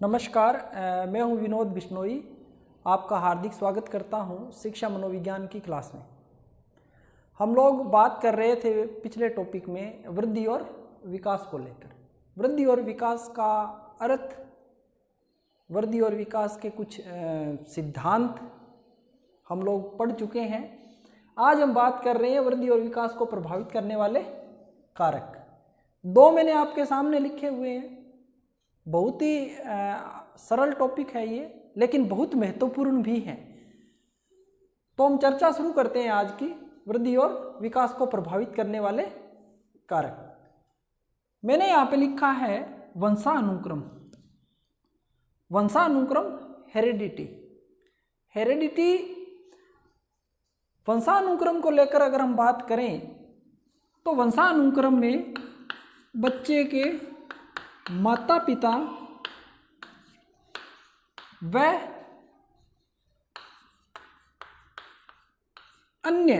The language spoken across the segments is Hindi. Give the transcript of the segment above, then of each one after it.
नमस्कार, मैं हूं विनोद बिश्नोई। आपका हार्दिक स्वागत करता हूं शिक्षा मनोविज्ञान की क्लास में। हम लोग बात कर रहे थे पिछले टॉपिक में वृद्धि और विकास को लेकर। वृद्धि और विकास का अर्थ, वृद्धि और विकास के कुछ सिद्धांत हम लोग पढ़ चुके हैं। आज हम बात कर रहे हैं वृद्धि और विकास को प्रभावित करने वाले कारक। दो मैंने आपके सामने लिखे हुए हैं। बहुत ही सरल टॉपिक है ये, लेकिन बहुत महत्वपूर्ण भी है। तो हम चर्चा शुरू करते हैं आज की वृद्धि और विकास को प्रभावित करने वाले कारक। मैंने यहाँ पे लिखा है वंशानुक्रम। वंशानुक्रम, हेरिडिटी। हेरिडिटी, वंशानुक्रम को लेकर अगर हम बात करें तो वंशानुक्रम में बच्चे के माता पिता व अन्य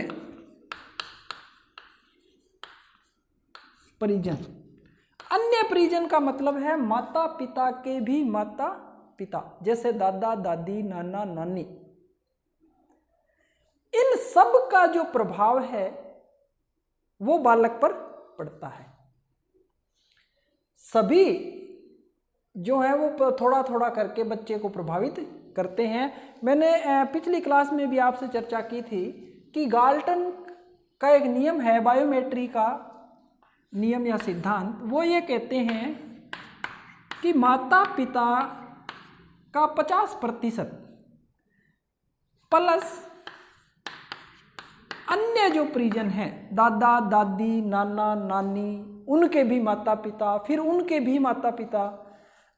परिजन। अन्य परिजन का मतलब है माता पिता के भी माता पिता, जैसे दादा दादी, नाना नानी। इन सब का जो प्रभाव है वो बालक पर पड़ता है। सभी जो है वो थोड़ा थोड़ा करके बच्चे को प्रभावित करते हैं। मैंने पिछली क्लास में भी आपसे चर्चा की थी कि गाल्टन का एक नियम है, बायोमेट्री का नियम या सिद्धांत। वो ये कहते हैं कि माता पिता का 50% प्लस अन्य जो परिजन हैं, दादा दादी, नाना नानी, उनके भी माता पिता, फिर उनके भी माता पिता,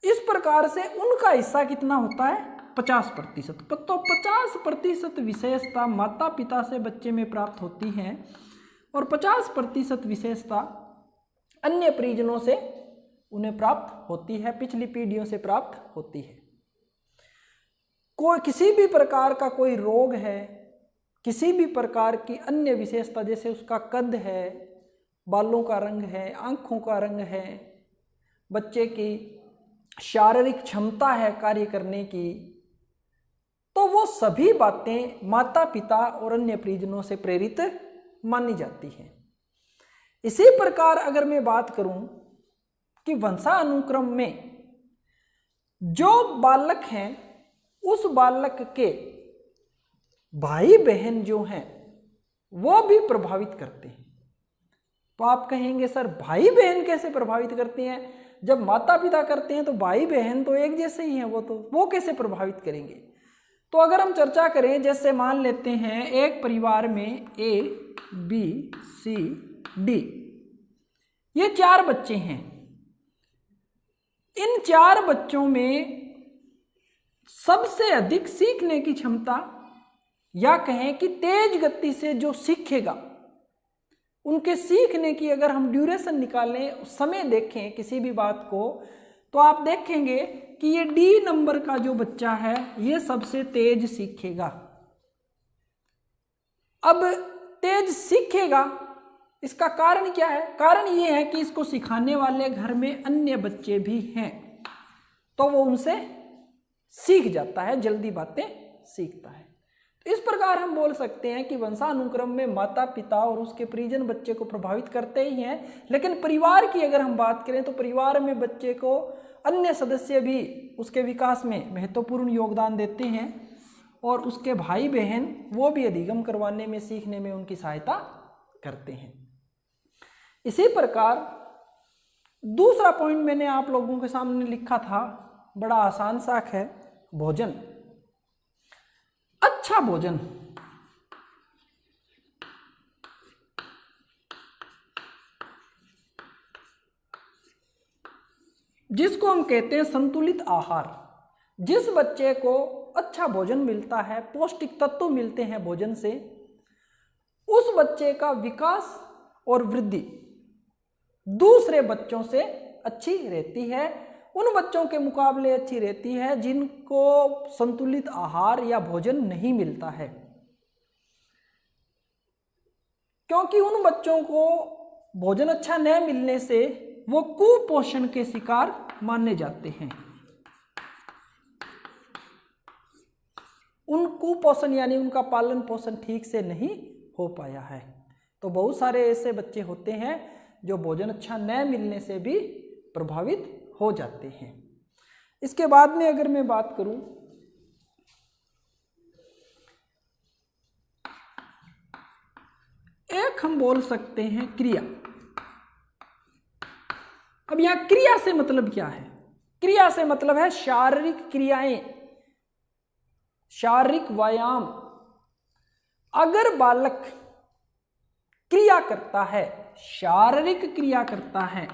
इस प्रकार से उनका हिस्सा कितना होता है? 50%। तो 50% विशेषता माता पिता से बच्चे में प्राप्त होती है और 50% विशेषता अन्य परिजनों से उन्हें प्राप्त होती है, पिछली पीढ़ियों से प्राप्त होती है। कोई किसी भी प्रकार का कोई रोग है, किसी भी प्रकार की अन्य विशेषता, जैसे उसका कद है, बालों का रंग है, आंखों का रंग है, बच्चे की शारीरिक क्षमता है कार्य करने की, तो वो सभी बातें माता पिता और अन्य परिजनों से प्रेरित मानी जाती हैं। इसी प्रकार अगर मैं बात करूं कि वंशानुक्रम में जो बालक हैं, उस बालक के भाई बहन जो हैं वो भी प्रभावित करते हैं। तो आप कहेंगे सर भाई बहन कैसे प्रभावित करते हैं? जब माता पिता करते हैं तो भाई बहन तो एक जैसे ही हैं, वो कैसे प्रभावित करेंगे? तो अगर हम चर्चा करें, जैसे मान लेते हैं एक परिवार में A, B, C, D, ये 4 बच्चे हैं। इन 4 बच्चों में सबसे अधिक सीखने की क्षमता, या कहें कि तेज गति से जो सीखेगा, उनके सीखने की अगर हम ड्यूरेशन निकालें, समय देखें किसी भी बात को, तो आप देखेंगे कि ये D नंबर का जो बच्चा है ये सबसे तेज सीखेगा। अब तेज सीखेगा, इसका कारण क्या है? कारण ये है कि इसको सिखाने वाले घर में अन्य बच्चे भी हैं, तो वो उनसे सीख जाता है, जल्दी बातें सीखता है। इस प्रकार हम बोल सकते हैं कि वंशानुक्रम में माता पिता और उसके परिजन बच्चे को प्रभावित करते ही हैं, लेकिन परिवार की अगर हम बात करें तो परिवार में बच्चे को अन्य सदस्य भी उसके विकास में महत्वपूर्ण योगदान देते हैं और उसके भाई बहन वो भी अधिगम करवाने में, सीखने में उनकी सहायता करते हैं। इसी प्रकार दूसरा पॉइंट मैंने आप लोगों के सामने लिखा था, बड़ा आसान सा है, भोजन। अच्छा भोजन, जिसको हम कहते हैं संतुलित आहार। जिस बच्चे को अच्छा भोजन मिलता है, पौष्टिक तत्व मिलते हैं भोजन से, उस बच्चे का विकास और वृद्धि दूसरे बच्चों से अच्छी रहती है, उन बच्चों के मुकाबले अच्छी रहती है जिनको संतुलित आहार या भोजन नहीं मिलता है, क्योंकि उन बच्चों को भोजन अच्छा न मिलने से वो कुपोषण के शिकार माने जाते हैं। उन कुपोषण यानी उनका पालन पोषण ठीक से नहीं हो पाया है। तो बहुत सारे ऐसे बच्चे होते हैं जो भोजन अच्छा न मिलने से भी प्रभावित हो जाते हैं। इसके बाद में अगर मैं बात करूं, एक हम बोल सकते हैं क्रिया। अब यहां क्रिया से मतलब क्या है? क्रिया से मतलब है शारीरिक क्रियाएं, शारीरिक व्यायाम। अगर बालक क्रिया करता है, शारीरिक क्रिया करता है,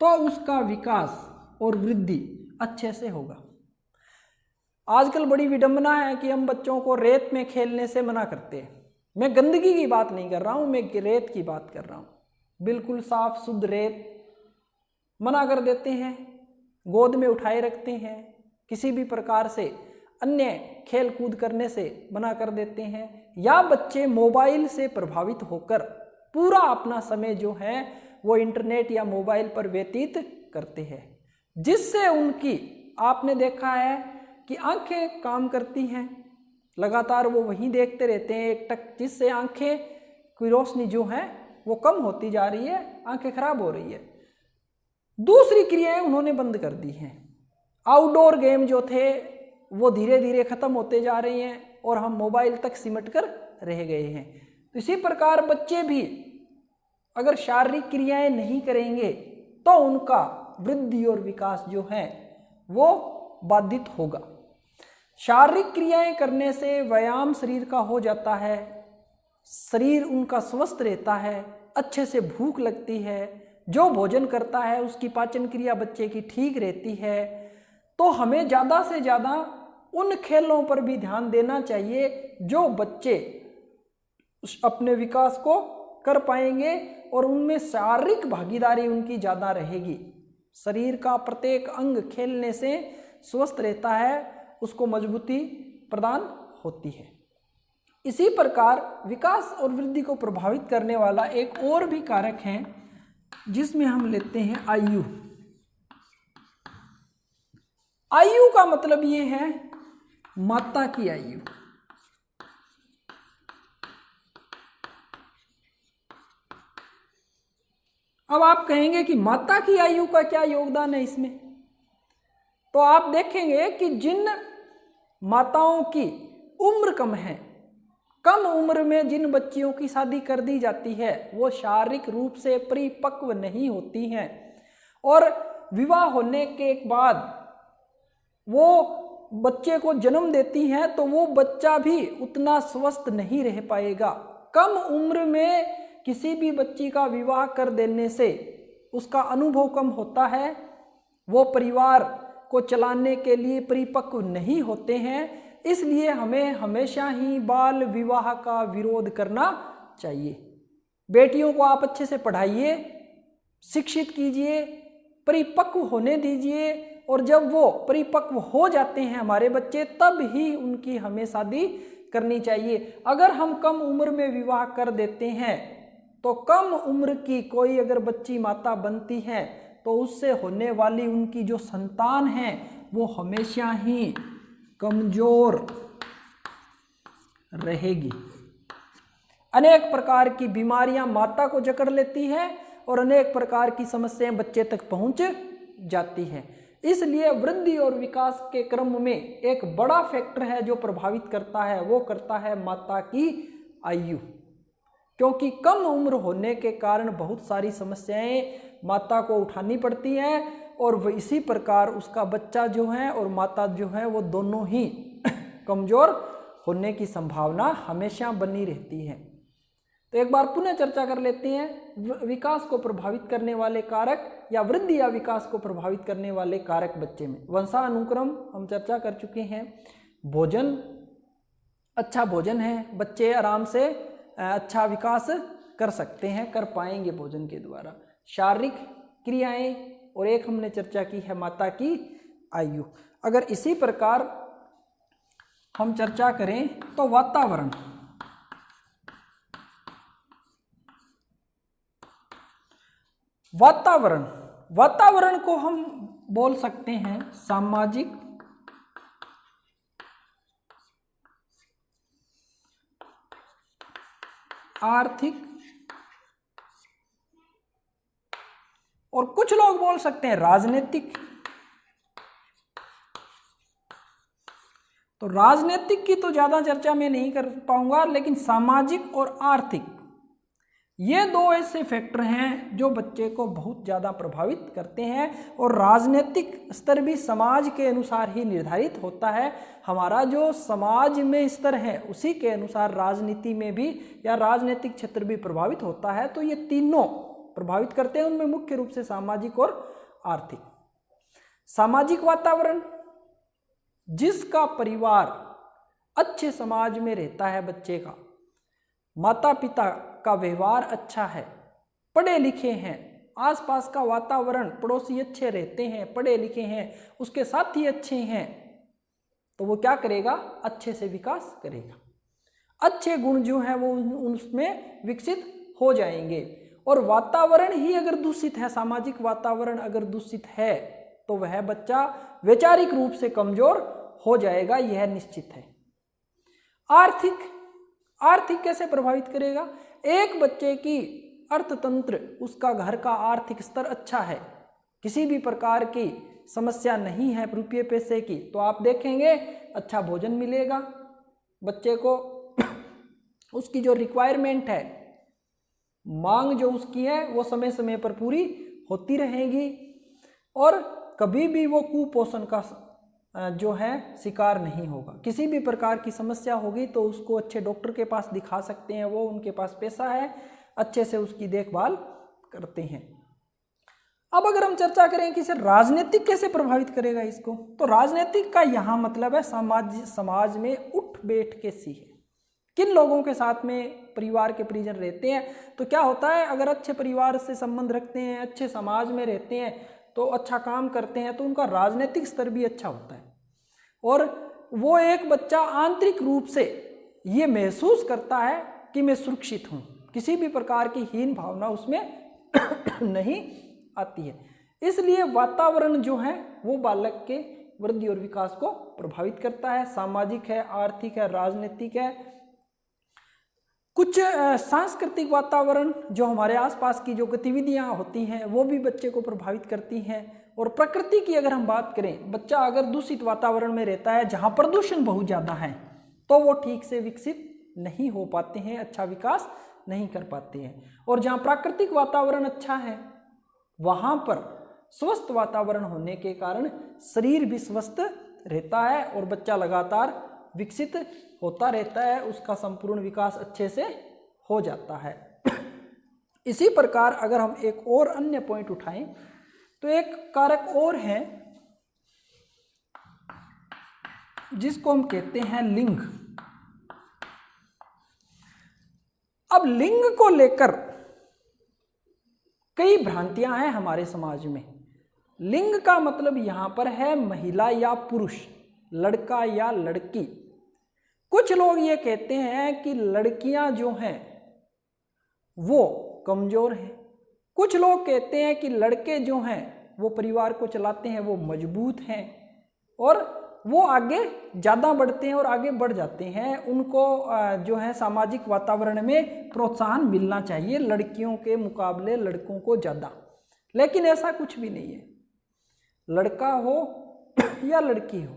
तो उसका विकास और वृद्धि अच्छे से होगा। आजकल बड़ी विडंबना है कि हम बच्चों को रेत में खेलने से मना करते हैं। मैं गंदगी की बात नहीं कर रहा हूं, मैं रेत की बात कर रहा हूं। बिल्कुल साफ शुद्ध रेत मना कर देते हैं, गोद में उठाए रखते हैं, किसी भी प्रकार से अन्य खेल कूद करने से मना कर देते हैं, या बच्चे मोबाइल से प्रभावित होकर पूरा अपना समय जो है वो इंटरनेट या मोबाइल पर व्यतीत करते हैं, जिससे उनकी, आपने देखा है कि आंखें काम करती हैं, लगातार वो वहीं देखते रहते हैं एक टक, जिससे आंखें की रोशनी जो है वो कम होती जा रही है, आंखें खराब हो रही है। दूसरी क्रियाएं उन्होंने बंद कर दी हैं। आउटडोर गेम जो थे वो धीरे धीरे खत्म होते जा रहे हैं और हम मोबाइल तक सिमट कर रह गए हैं। तो इसी प्रकार बच्चे भी अगर शारीरिक क्रियाएं नहीं करेंगे तो उनका वृद्धि और विकास जो है वो बाधित होगा। शारीरिक क्रियाएं करने से व्यायाम शरीर का हो जाता है, शरीर उनका स्वस्थ रहता है, अच्छे से भूख लगती है, जो भोजन करता है उसकी पाचन क्रिया बच्चे की ठीक रहती है। तो हमें ज़्यादा से ज़्यादा उन खेलों पर भी ध्यान देना चाहिए जो बच्चे अपने विकास को कर पाएंगे और उनमें शारीरिक भागीदारी उनकी ज़्यादा रहेगी। शरीर का प्रत्येक अंग खेलने से स्वस्थ रहता है, उसको मजबूती प्रदान होती है। इसी प्रकार विकास और वृद्धि को प्रभावित करने वाला एक और भी कारक है जिसमें हम लेते हैं आयु। आयु का मतलब ये है माता की आयु। अब आप कहेंगे कि माता की आयु का क्या योगदान है इसमें? तो आप देखेंगे कि जिन माताओं की उम्र कम है, कम उम्र में जिन बच्चियों की शादी कर दी जाती है वो शारीरिक रूप से परिपक्व नहीं होती हैं और विवाह होने के बाद वो बच्चे को जन्म देती हैं तो वो बच्चा भी उतना स्वस्थ नहीं रह पाएगा। कम उम्र में किसी भी बच्ची का विवाह कर देने से उसका अनुभव कम होता है, वो परिवार को चलाने के लिए परिपक्व नहीं होते हैं। इसलिए हमें हमेशा ही बाल विवाह का विरोध करना चाहिए। बेटियों को आप अच्छे से पढ़ाइए, शिक्षित कीजिए, परिपक्व होने दीजिए और जब वो परिपक्व हो जाते हैं हमारे बच्चे तब ही उनकी हमें शादी करनी चाहिए। अगर हम कम उम्र में विवाह कर देते हैं तो कम उम्र की कोई अगर बच्ची माता बनती है तो उससे होने वाली उनकी जो संतान है वो हमेशा ही कमजोर रहेगी। अनेक प्रकार की बीमारियां माता को जकड़ लेती है और अनेक प्रकार की समस्याएं बच्चे तक पहुंच जाती हैं। इसलिए वृद्धि और विकास के क्रम में एक बड़ा फैक्टर है जो प्रभावित करता है, वो करता है माता की आयु। क्योंकि कम उम्र होने के कारण बहुत सारी समस्याएं माता को उठानी पड़ती हैं और वह इसी प्रकार उसका बच्चा जो है और माता जो है वो दोनों ही कमज़ोर होने की संभावना हमेशा बनी रहती है। तो एक बार पुनः चर्चा कर लेते हैं विकास को प्रभावित करने वाले कारक या वृद्धि या विकास को प्रभावित करने वाले कारक बच्चे में। वंशानुक्रम हम चर्चा कर चुके हैं। भोजन, अच्छा भोजन है, बच्चे आराम से अच्छा विकास कर सकते हैं, कर पाएंगे भोजन के द्वारा। शारीरिक क्रियाएं और एक हमने चर्चा की है माता की आयु। अगर इसी प्रकार हम चर्चा करें तो वातावरण, वातावरण को हम बोल सकते हैं सामाजिक आर्थिक, और कुछ लोग बोल सकते हैं राजनीतिक। तो राजनीतिक की तो ज्यादा चर्चा मैं नहीं कर पाऊंगा, लेकिन सामाजिक और आर्थिक ये दो ऐसे फैक्टर हैं जो बच्चे को बहुत ज़्यादा प्रभावित करते हैं। और राजनीतिक स्तर भी समाज के अनुसार ही निर्धारित होता है। हमारा जो समाज में स्तर है उसी के अनुसार राजनीति में भी या राजनीतिक क्षेत्र भी प्रभावित होता है। तो ये तीनों प्रभावित करते हैं, उनमें मुख्य रूप से सामाजिक और आर्थिक। सामाजिक वातावरण, जिसका परिवार अच्छे समाज में रहता है, बच्चे का माता पिता का व्यवहार अच्छा है, पढ़े लिखे हैं, आसपास का वातावरण पड़ोसी अच्छे रहते हैं, पढ़े लिखे हैं, उसके साथी अच्छे हैं, तो वो क्या करेगा, अच्छे से विकास करेगा। अच्छे गुण जो हैं वो उसमें विकसित हो जाएंगे। और वातावरण ही अगर दूषित है, सामाजिक वातावरण अगर दूषित है, तो वह बच्चा वैचारिक रूप से कमजोर हो जाएगा, यह निश्चित है। आर्थिक कैसे प्रभावित करेगा? एक बच्चे की अर्थतंत्र, उसका घर का आर्थिक स्तर अच्छा है, किसी भी प्रकार की समस्या नहीं है रुपये पैसे की, तो आप देखेंगे अच्छा भोजन मिलेगा बच्चे को, उसकी जो रिक्वायरमेंट है, मांग जो उसकी है वो समय समय पर पूरी होती रहेगी, और कभी भी वो कुपोषण का जो है शिकार नहीं होगा। किसी भी प्रकार की समस्या होगी तो उसको अच्छे डॉक्टर के पास दिखा सकते हैं, वो उनके पास पैसा है, अच्छे से उसकी देखभाल करते हैं। अब अगर हम चर्चा करें कि सर राजनीतिक कैसे प्रभावित करेगा इसको, तो राजनीतिक का यहाँ मतलब है समाज में उठ बैठ के सीखे, किन लोगों के साथ में परिवार के परिजन रहते हैं। तो क्या होता है, अगर अच्छे परिवार से संबंध रखते हैं, अच्छे समाज में रहते हैं, तो अच्छा काम करते हैं, तो उनका राजनीतिक स्तर भी अच्छा होता है। और वो एक बच्चा आंतरिक रूप से ये महसूस करता है कि मैं सुरक्षित हूँ, किसी भी प्रकार की हीन भावना उसमें नहीं आती है। इसलिए वातावरण जो है वो बालक के वृद्धि और विकास को प्रभावित करता है। सामाजिक है, आर्थिक है, राजनीतिक है। कुछ सांस्कृतिक वातावरण, जो हमारे आसपास की जो गतिविधियां होती हैं वो भी बच्चे को प्रभावित करती हैं। और प्रकृति की अगर हम बात करें, बच्चा अगर दूषित वातावरण में रहता है जहां प्रदूषण बहुत ज़्यादा है, तो वो ठीक से विकसित नहीं हो पाते हैं, अच्छा विकास नहीं कर पाते हैं। और जहाँ प्राकृतिक वातावरण अच्छा है वहाँ पर स्वस्थ वातावरण होने के कारण शरीर भी स्वस्थ रहता है और बच्चा लगातार विकसित होता रहता है, उसका संपूर्ण विकास अच्छे से हो जाता है। इसी प्रकार अगर हम एक और अन्य पॉइंट उठाएं तो एक कारक और है जिसको हम कहते हैं लिंग। अब लिंग को लेकर कई भ्रांतियां हैं हमारे समाज में। लिंग का मतलब यहां पर है महिला या पुरुष, लड़का या लड़की। कुछ लोग ये कहते हैं कि लड़कियां जो हैं वो कमजोर हैं, कुछ लोग कहते हैं कि लड़के जो हैं वो परिवार को चलाते हैं, वो मजबूत हैं और वो आगे ज़्यादा बढ़ते हैं और आगे बढ़ जाते हैं। उनको जो है सामाजिक वातावरण में प्रोत्साहन मिलना चाहिए लड़कियों के मुकाबले लड़कों को ज़्यादा। लेकिन ऐसा कुछ भी नहीं है, लड़का हो या लड़की हो,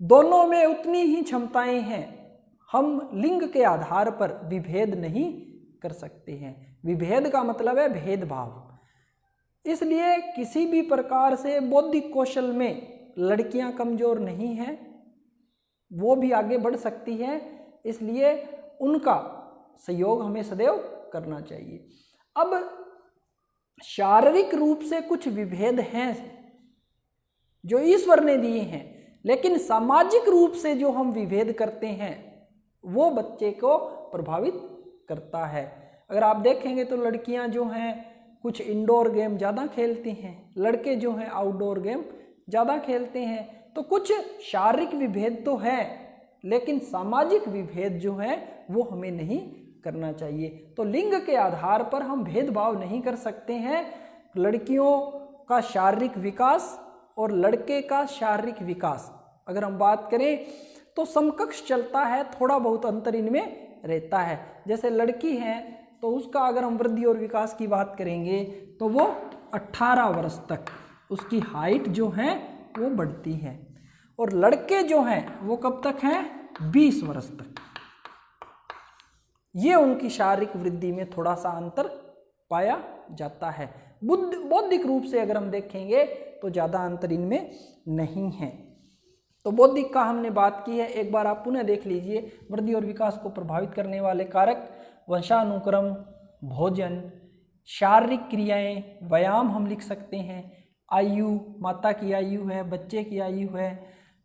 दोनों में उतनी ही क्षमताएं हैं। हम लिंग के आधार पर विभेद नहीं कर सकते हैं। विभेद का मतलब है भेदभाव। इसलिए किसी भी प्रकार से बौद्धिक कौशल में लड़कियां कमजोर नहीं हैं, वो भी आगे बढ़ सकती हैं, इसलिए उनका सहयोग हमें सदैव करना चाहिए। अब शारीरिक रूप से कुछ विभेद हैं जो ईश्वर ने दिए हैं, लेकिन सामाजिक रूप से जो हम विभेद करते हैं वो बच्चे को प्रभावित करता है। अगर आप देखेंगे तो लड़कियां जो हैं कुछ इंडोर गेम ज़्यादा खेलती हैं, लड़के जो हैं आउटडोर गेम ज़्यादा खेलते हैं। तो कुछ शारीरिक विभेद तो है, लेकिन सामाजिक विभेद जो है वो हमें नहीं करना चाहिए। तो लिंग के आधार पर हम भेदभाव नहीं कर सकते हैं। लड़कियों का शारीरिक विकास और लड़के का शारीरिक विकास अगर हम बात करें तो समकक्ष चलता है, थोड़ा बहुत अंतर इनमें रहता है। जैसे लड़की है तो उसका अगर हम वृद्धि और विकास की बात करेंगे तो वो 18 वर्ष तक उसकी हाइट जो है वो बढ़ती है, और लड़के जो हैं वो कब तक हैं, 20 वर्ष तक। ये उनकी शारीरिक वृद्धि में थोड़ा सा अंतर पाया जाता है। बौद्धिक रूप से अगर हम देखेंगे तो ज़्यादा अंतर इनमें नहीं है। तो बौद्धिक का हमने बात की है, एक बार आप पुनः देख लीजिए। वृद्धि और विकास को प्रभावित करने वाले कारक वंशानुक्रम, भोजन, शारीरिक क्रियाएं, व्यायाम हम लिख सकते हैं, आयु, माता की आयु है, बच्चे की आयु है,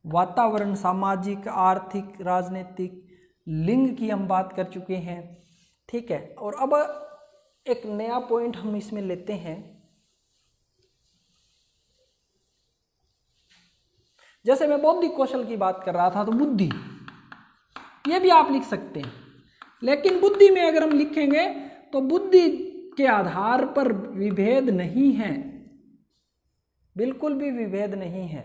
वातावरण, सामाजिक, आर्थिक, राजनीतिक, लिंग की हम बात कर चुके हैं। ठीक है, और अब एक नया पॉइंट हम इसमें लेते हैं। जैसे मैं बौद्धिक कौशल की बात कर रहा था तो बुद्धि, ये भी आप लिख सकते हैं, लेकिन बुद्धि में अगर हम लिखेंगे तो बुद्धि के आधार पर विभेद नहीं है, बिल्कुल भी विभेद नहीं है।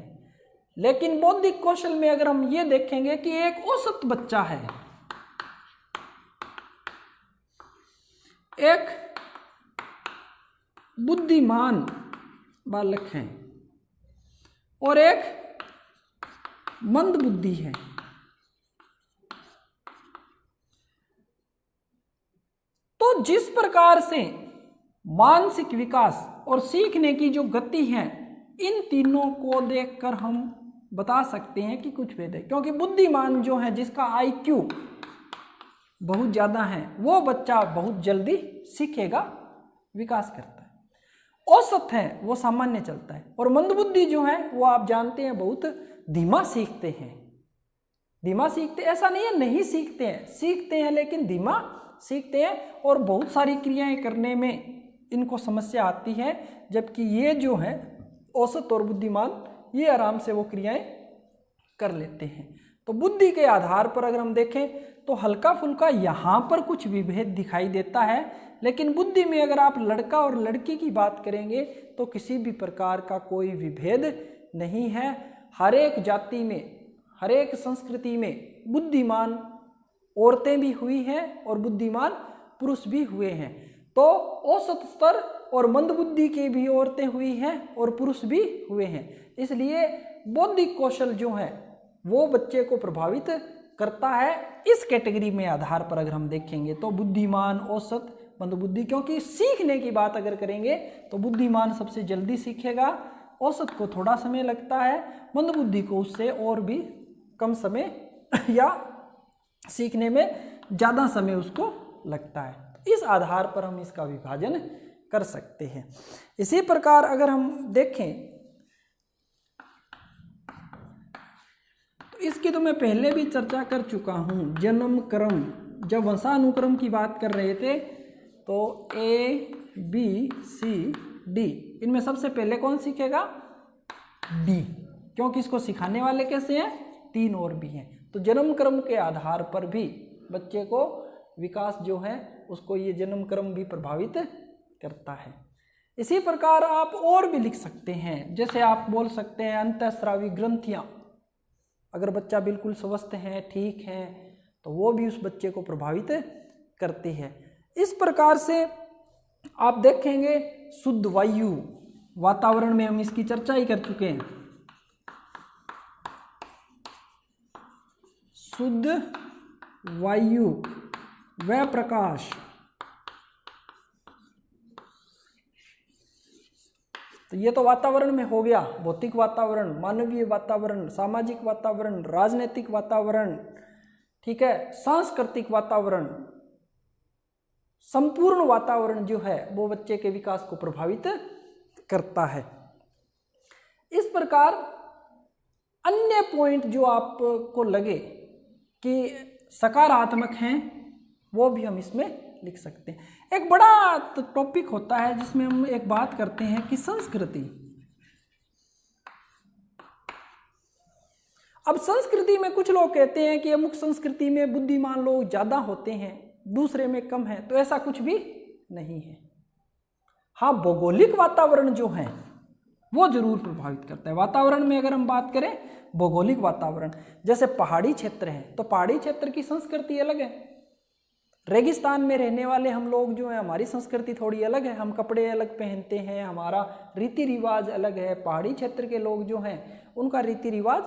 लेकिन बौद्धिक कौशल में अगर हम ये देखेंगे कि एक औसत बच्चा है, एक बुद्धिमान बालक है और एक मंद बुद्धि है, तो जिस प्रकार से मानसिक विकास और सीखने की जो गति है, इन तीनों को देखकर हम बता सकते हैं कि कुछ भेद है। क्योंकि बुद्धिमान जो है, जिसका आईक्यू बहुत ज़्यादा है, वो बच्चा बहुत जल्दी सीखेगा, विकास करता है। औसत है वो सामान्य चलता है, और मंदबुद्धि जो है वो आप जानते हैं बहुत धीमा सीखते हैं। धीमा सीखते, ऐसा नहीं है नहीं सीखते हैं लेकिन धीमा सीखते हैं, और बहुत सारी क्रियाएं करने में इनको समस्या आती है। जबकि ये जो है औसत और बुद्धिमान, ये आराम से वो क्रियाएं कर लेते हैं। तो बुद्धि के आधार पर अगर हम देखें तो हल्का फुल्का यहाँ पर कुछ विभेद दिखाई देता है, लेकिन बुद्धि में अगर आप लड़का और लड़की की बात करेंगे तो किसी भी प्रकार का कोई विभेद नहीं है। हर एक जाति में, हर एक संस्कृति में बुद्धिमान औरतें भी हुई हैं और बुद्धिमान पुरुष भी हुए हैं। तो औसत स्तर और मंदबुद्धि की भी औरतें हुई हैं और पुरुष भी हुए हैं। इसलिए बौद्धिक कौशल जो है वो बच्चे को प्रभावित करता है। इस कैटेगरी में आधार पर अगर हम देखेंगे तो बुद्धिमान, औसत, मंदबुद्धि, क्योंकि सीखने की बात अगर करेंगे तो बुद्धिमान सबसे जल्दी सीखेगा, औसत को थोड़ा समय लगता है, मंदबुद्धि को उससे और भी कम समय या सीखने में ज़्यादा समय उसको लगता है। इस आधार पर हम इसका विभाजन कर सकते हैं। इसी प्रकार अगर हम देखें तो इसकी तो मैं पहले भी चर्चा कर चुका हूँ। जन्म क्रम, जब वंशानुक्रम की बात कर रहे थे तो A, B, C, D, इनमें सबसे पहले कौन सीखेगा? D, क्योंकि इसको सिखाने वाले कैसे हैं? 3 और भी हैं। तो जन्म क्रम के आधार पर भी बच्चे को विकास जो है उसको ये जन्म क्रम भी प्रभावित करता है। इसी प्रकार आप और भी लिख सकते हैं, जैसे आप बोल सकते हैं अंतःस्रावी ग्रंथियाँ, अगर बच्चा बिल्कुल स्वस्थ है, ठीक है, तो वो भी उस बच्चे को प्रभावित करती है। इस प्रकार से आप देखेंगे शुद्ध वायु, वातावरण में हम इसकी चर्चा ही कर चुके हैं। शुद्ध वायु व प्रकाश, तो ये तो वातावरण में हो गया। भौतिक वातावरण, मानवीय वातावरण, सामाजिक वातावरण, राजनीतिक वातावरण, ठीक है, सांस्कृतिक वातावरण, संपूर्ण वातावरण जो है वो बच्चे के विकास को प्रभावित करता है। इस प्रकार अन्य पॉइंट जो आपको लगे कि सकारात्मक हैं वो भी हम इसमें लिख सकते हैं। एक बड़ा टॉपिक होता है जिसमें हम एक बात करते हैं कि संस्कृति। अब संस्कृति में कुछ लोग कहते हैं कि अमुक संस्कृति में बुद्धिमान लोग ज़्यादा होते हैं, दूसरे में कम है, तो ऐसा कुछ भी नहीं है। हाँ, भौगोलिक वातावरण जो है वो जरूर प्रभावित करता है। वातावरण में अगर हम बात करें, भौगोलिक वातावरण, जैसे पहाड़ी क्षेत्र है तो पहाड़ी क्षेत्र की संस्कृति अलग है। रेगिस्तान में रहने वाले हम लोग जो है, हमारी संस्कृति थोड़ी अलग है, हम कपड़े अलग पहनते हैं, हमारा रीति रिवाज अलग है। पहाड़ी क्षेत्र के लोग जो हैं उनका रीति रिवाज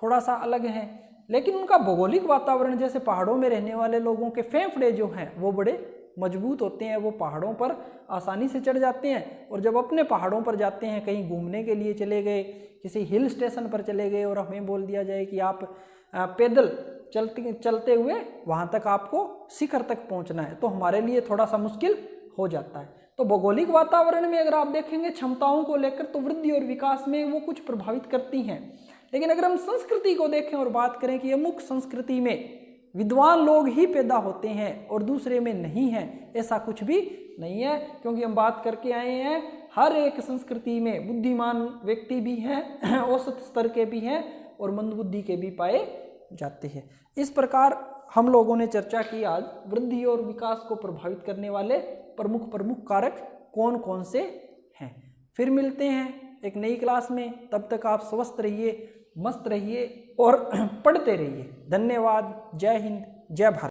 थोड़ा सा अलग है, लेकिन उनका भौगोलिक वातावरण, जैसे पहाड़ों में रहने वाले लोगों के फेफड़े जो हैं वो बड़े मजबूत होते हैं, वो पहाड़ों पर आसानी से चढ़ जाते हैं। और जब अपने पहाड़ों पर जाते हैं, कहीं घूमने के लिए चले गए, किसी हिल स्टेशन पर चले गए और हमें बोल दिया जाए कि आप पैदल चलते हुए वहाँ तक आपको शिखर तक पहुँचना है, तो हमारे लिए थोड़ा सा मुश्किल हो जाता है। तो भौगोलिक वातावरण में अगर आप देखेंगे क्षमताओं को लेकर तो वृद्धि और विकास में वो कुछ प्रभावित करती हैं। लेकिन अगर हम संस्कृति को देखें और बात करें कि अमुक संस्कृति में विद्वान लोग ही पैदा होते हैं और दूसरे में नहीं हैं, ऐसा कुछ भी नहीं है, क्योंकि हम बात करके आए हैं हर एक संस्कृति में बुद्धिमान व्यक्ति भी हैं, औसत स्तर के भी हैं और मंदबुद्धि के भी पाए जाते हैं। इस प्रकार हम लोगों ने चर्चा की आज वृद्धि और विकास को प्रभावित करने वाले प्रमुख कारक कौन कौन से हैं। फिर मिलते हैं एक नई क्लास में, तब तक आप स्वस्थ रहिए, मस्त रहिए और पढ़ते रहिए। धन्यवाद। जय हिंद, जय भारत।